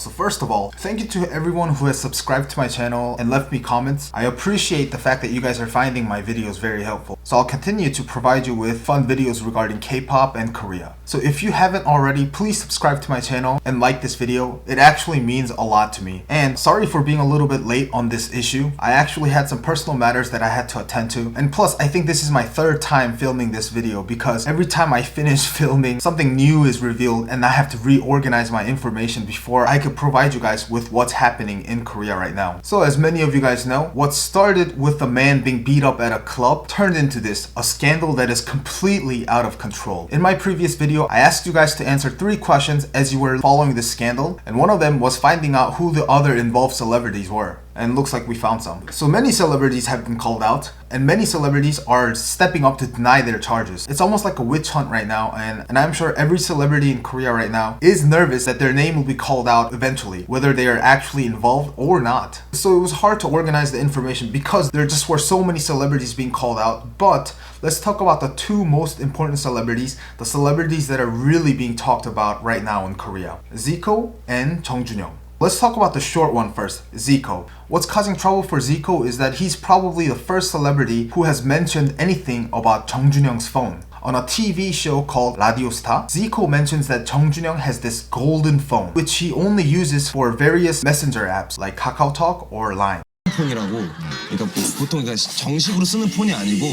So first of all, thank you to everyone who has subscribed to my channel and left me comments. I appreciate the fact that you guys are finding my videos very helpful. So I'll continue to provide you with fun videos regarding K-pop and Korea. So if you haven't already, please subscribe to my channel and like this video. It actually means a lot to me. And sorry for being a little bit late on this issue. I actually had some personal matters that I had to attend to. And plus, I think this is my third time filming this video because every time I finish filming, something new is revealed and I have to reorganize my information before I could provide you guys with what's happening in Korea right now. So as many of you guys know, what started with a man being beat up at a club turned into this, a scandal that is completely out of control. In my previous video, I asked you guys to answer 3 questions as you were following this scandal, and one of them was finding out who the other involved celebrities were. And looks like we found some. So many celebrities have been called out, and many celebrities are stepping up to deny their charges. It's almost like a witch hunt right now, and I'm sure every celebrity in Korea right now is nervous that their name will be called out eventually, whether they are actually involved or not. So it was hard to organize the information because there just were so many celebrities being called out. But let's talk about the 2 most important celebrities, the celebrities that are really being talked about right now in Korea: Zico and Jung Jun-young. Let's talk about the short one first, Zico. What's causing trouble for Zico is that he's probably the first celebrity who has mentioned anything about Jung Jun-young's phone. On a TV show called Radio Star, Zico mentions that Jung Jun-young has this golden phone, which he only uses for various messenger apps like KakaoTalk or Line. 폰이라고, 그러니까 보통 정식으로 쓰는 폰이 아니고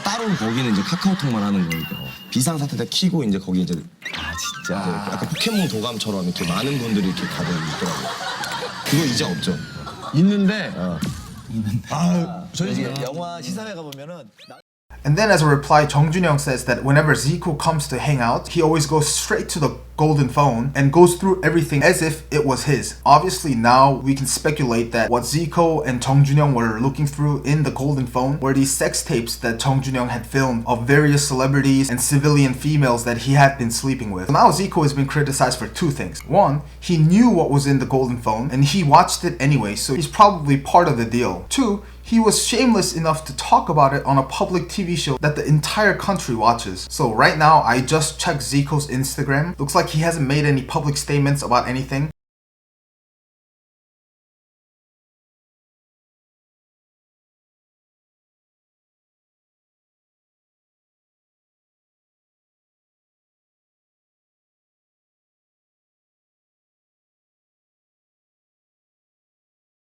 따로 거기는 이제 카카오톡만 하는 거니까 비상사태 때 키고 이제 거기 이제 진짜 약간 포켓몬 도감처럼 이렇게 많은 분들이 이렇게 가지고 있더라고요. 그거 이제 없죠. 있는데 저희 지금 영화 시사회 가보면은 And then as a reply, Jung Jun-young says that whenever Zico comes to hang out, he always goes straight to the golden phone and goes through everything as if it was his. Obviously now we can speculate that what Zico and Jung Jun-young were looking through in the golden phone were these sex tapes that Jung Jun-young had filmed of various celebrities and civilian females that he had been sleeping with. Now Zico has been criticized for 2 things. One, he knew what was in the golden phone and he watched it anyway, so he's probably part of the deal. 2, he was shameless enough to talk about it on a public TV show that the entire country watches. So right now, I just checked Zico's Instagram. Looks like he hasn't made any public statements about anything.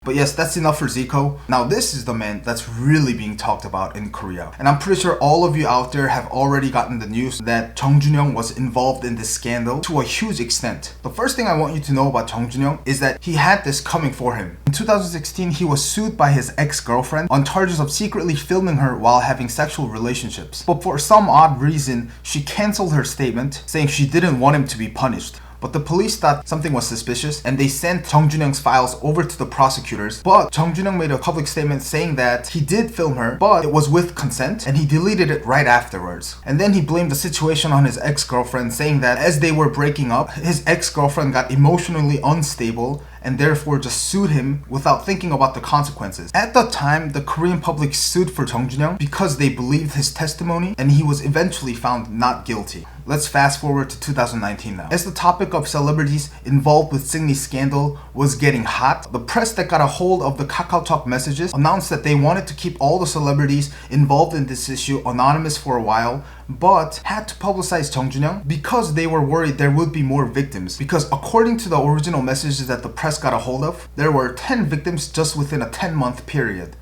But yes, that's enough for Zico. Now this is the man that's really being talked about in Korea. And I'm pretty sure all of you out there have already gotten the news that Jung Jun-young was involved in this scandal to a huge extent. The first thing I want you to know about Jung Jun-young is that he had this coming for him. In 2016, he was sued by his ex-girlfriend on charges of secretly filming her while having sexual relationships. But for some odd reason, she canceled her statement, saying she didn't want him to be punished. But the police thought something was suspicious and they sent Jung Jun-young's files over to the prosecutors. But Jung Jun-young made a public statement saying that he did film her, but it was with consent, and he deleted it right afterwards. And then he blamed the situation on his ex-girlfriend, saying that as they were breaking up, his ex-girlfriend got emotionally unstable and therefore just sued him without thinking about the consequences. At the time, the Korean public sued for Jung Jun-young because they believed his testimony and he was eventually found not guilty. Let's fast forward to 2019 now. As the topic of celebrities involved with Singni's scandal was getting hot, the press that got a hold of the KakaoTalk messages announced that they wanted to keep all the celebrities involved in this issue anonymous for a while, but had to publicize Jung Jun-young because they were worried there would be more victims. Because according to the original messages that the press got a hold of, there were 10 victims just within a 10-month period.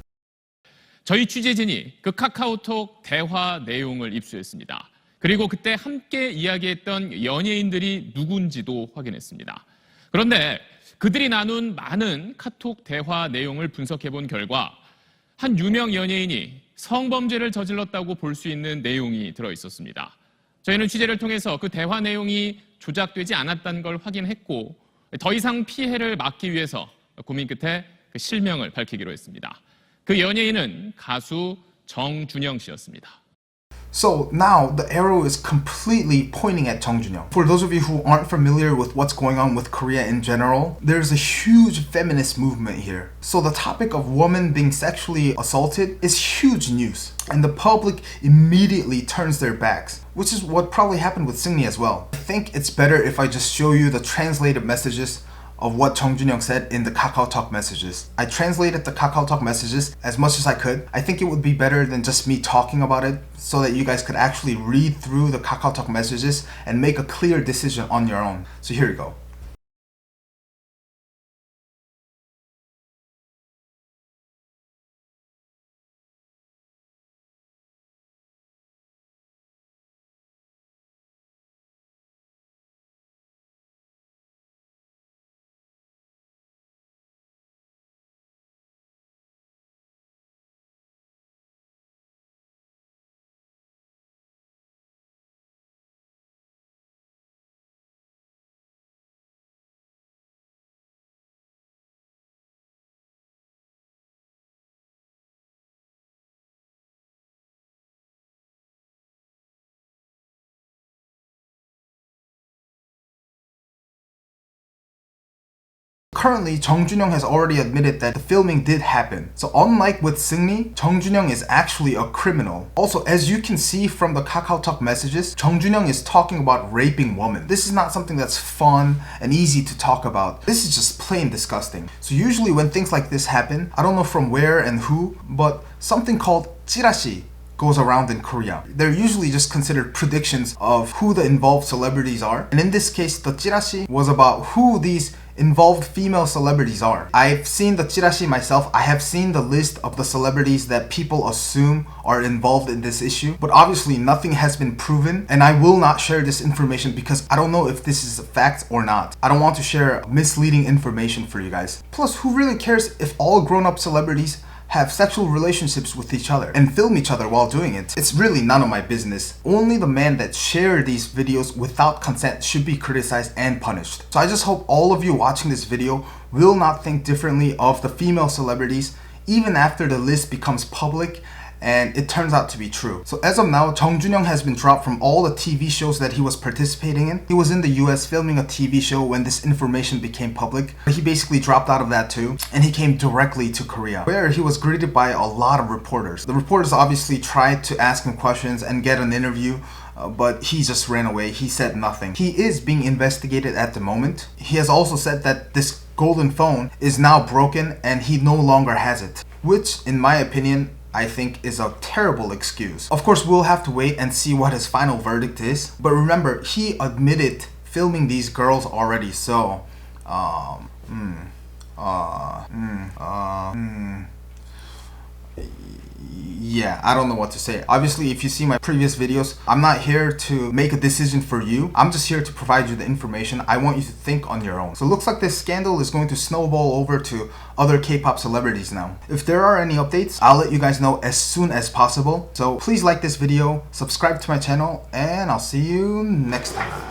저희 취재진이 그 카카오톡 대화 내용을 입수했습니다. 그리고 그때 함께 이야기했던 연예인들이 누군지도 확인했습니다. 그런데 그들이 나눈 많은 카톡 대화 내용을 분석해본 결과 한 유명 연예인이 성범죄를 저질렀다고 볼 수 있는 내용이 들어있었습니다. 저희는 취재를 통해서 그 대화 내용이 조작되지 않았다는 걸 확인했고 더 이상 피해를 막기 위해서 고민 끝에 그 실명을 밝히기로 했습니다. 그 연예인은 가수 정준영 씨였습니다. So now the arrow is completely pointing at Jung Jun-young. For those of you who aren't familiar with what's going on with Korea in general, there's a huge feminist movement here. So the topic of women being sexually assaulted is huge news, and the public immediately turns their backs, which is what probably happened with Singni as well. I think it's better if I just show you the translated messages of what Jung Jun-young said in the KakaoTalk messages. I translated the KakaoTalk messages as much as I could. I think it would be better than just me talking about it so that you guys could actually read through the KakaoTalk messages and make a clear decision on your own. So here we go. Currently, Jung Jun-young has already admitted that the filming did happen. So unlike with Seungri, Jung Jun-young is actually a criminal. Also, as you can see from the KakaoTalk messages, Jung Jun-young is talking about raping women. This is not something that's fun and easy to talk about. This is just plain disgusting. So usually when things like this happen, I don't know from where and who, but something called 찌라시 goes around in Korea. They're usually just considered predictions of who the involved celebrities are. And in this case, the 찌라시 was about who these involved female celebrities are. I've seen the 찌라시 myself. I have seen the list of the celebrities that people assume are involved in this issue, but obviously nothing has been proven, and I will not share this information because I don't know if this is a fact or not. I don't want to share misleading information for you guys. Plus, who really cares if all grown-up celebrities have sexual relationships with each other and film each other while doing it? It's really none of my business. Only the men that share these videos without consent should be criticized and punished. So I just hope all of you watching this video will not think differently of the female celebrities even after the list becomes public and it turns out to be true. So as of now, Jung Jun-young has been dropped from all the TV shows that he was participating in. He was in the US filming a TV show when this information became public. He basically dropped out of that too, and he came directly to Korea, where he was greeted by a lot of reporters. The reporters obviously tried to ask him questions and get an interview, but he just ran away. He said nothing. He is being investigated at the moment. He has also said that this golden phone is now broken and he no longer has it, which in my opinion, I think is a terrible excuse. Of course, we'll have to wait and see what his final verdict is. But remember, he admitted filming these girls already, so yeah, I don't know what to say. Obviously, if you see my previous videos, I'm not here to make a decision for you. I'm just here to provide you the information. I want you to think on your own. So it looks like this scandal is going to snowball over to other K-pop celebrities now. If there are any updates, I'll let you guys know as soon as possible. So please like this video, subscribe to my channel, and I'll see you next time.